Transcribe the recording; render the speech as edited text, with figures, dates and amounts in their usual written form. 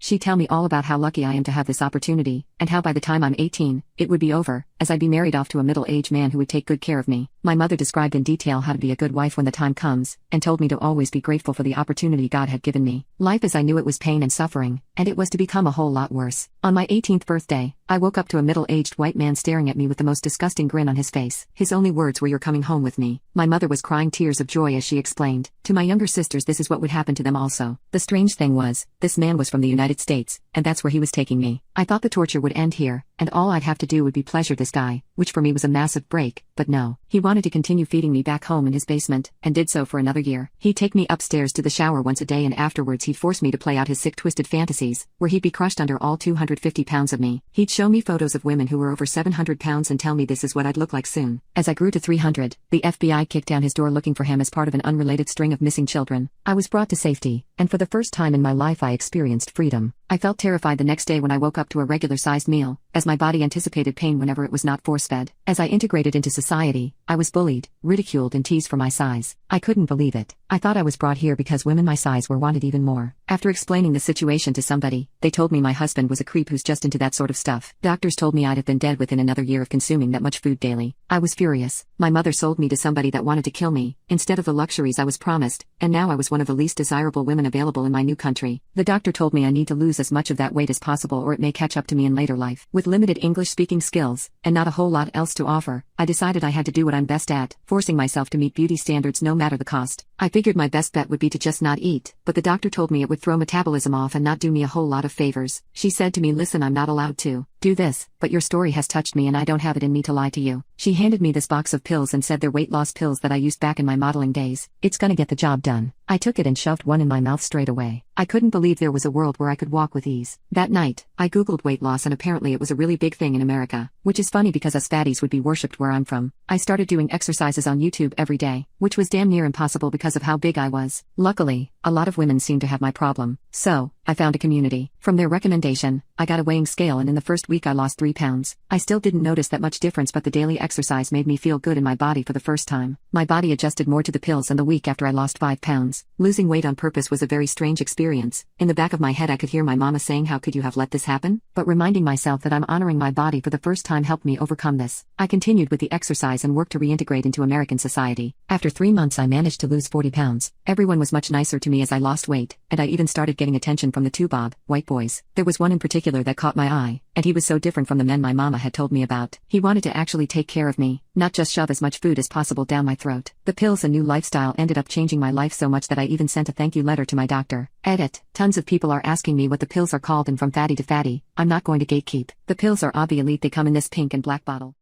She'd tell me all about how lucky I am to have this opportunity, and how by the time I'm 18, it would be over, as I'd be married off to a middle-aged man who would take good care of me. My mother described in detail how to be a good wife when the time comes, and told me to always be grateful for the opportunity God had given me. Life as I knew it was pain and suffering, and it was to become a whole lot worse. On my 18th birthday, I woke up to a middle-aged white man staring at me with the most disgusting grin on his face. His only words were, "You're coming home with me." My mother was crying tears of joy as she explained. To my younger sisters, this is what would happen to them also. The strange thing was, this man was from the United States, and that's where he was taking me. I thought the torture would end here, and all I'd have to do would be pleasure this guy, which for me was a massive break, but no. He wanted to continue feeding me back home in his basement, and did so for another year. He'd take me upstairs to the shower once a day, and afterwards he'd force me to play out his sick twisted fantasies, where he'd be crushed under all 250 pounds of me. He'd show me photos of women who were over 700 pounds and tell me this is what I'd look like soon. As I grew to 300, the FBI kicked down his door looking for him as part of an unrelated string of missing children. I was brought to safety, and for the first time in my life I experienced freedom. I felt terrified the next day when I woke up to a regular-sized meal, as my body anticipated pain whenever it was not force-fed. As I integrated into society, I was bullied, ridiculed and teased for my size. I couldn't believe it. I thought I was brought here because women my size were wanted even more. After explaining the situation to somebody, they told me my husband was a creep who's just into that sort of stuff. Doctors told me I'd have been dead within another year of consuming that much food daily. I was furious. My mother sold me to somebody that wanted to kill me, instead of the luxuries I was promised, and now I was one of the least desirable women available in my new country. The doctor told me I need to lose as much of that weight as possible or it may catch up to me in later life. With limited English-speaking skills, and not a whole lot else to offer, I decided I had to do what I'm best at, forcing myself to meet beauty standards no matter the cost. I figured my best bet would be to just not eat, but the doctor told me it would throw metabolism off and not do me a whole lot of favors. She said to me, "Listen, I'm not allowed to do this, but your story has touched me and I don't have it in me to lie to you." She handed me this box of pills and said they're weight loss pills that I used back in my modeling days. "It's gonna get the job done." I took it and shoved one in my mouth straight away. I couldn't believe there was a world where I could walk with ease. That night, I googled weight loss and apparently it was a really big thing in America, which is funny because us fatties would be worshipped where I'm from. I started doing exercises on YouTube every day, which was damn near impossible because of how big I was. Luckily, a lot of women seemed to have my problem, so I found a community. From their recommendation, I got a weighing scale and in the first week I lost 3 pounds. I still didn't notice that much difference, but the daily exercise made me feel good in my body for the first time. My body adjusted more to the pills, and the week after I lost 5 pounds. Losing weight on purpose was a very strange experience. In the back of my head I could hear my mama saying, "How could you have let this happen?" But reminding myself that I'm honoring my body for the first time helped me overcome this. I continued with the exercise and worked to reintegrate into American society. After 3 months I managed to lose 40 pounds. Everyone was much nicer to me as I lost weight, and I even started getting attention from the 2 bob white boys. There was one in particular that caught my eye, and he was so different from the men my mama had told me about. He wanted to actually take care of me, not just shove as much food as possible down my throat. The pills and new lifestyle ended up changing my life so much that I even sent a thank you letter to my doctor. Edit. Tons of people are asking me what the pills are called, and from fatty to fatty, I'm not going to gatekeep. The pills are Obvi Elite. They come in this pink and black bottle.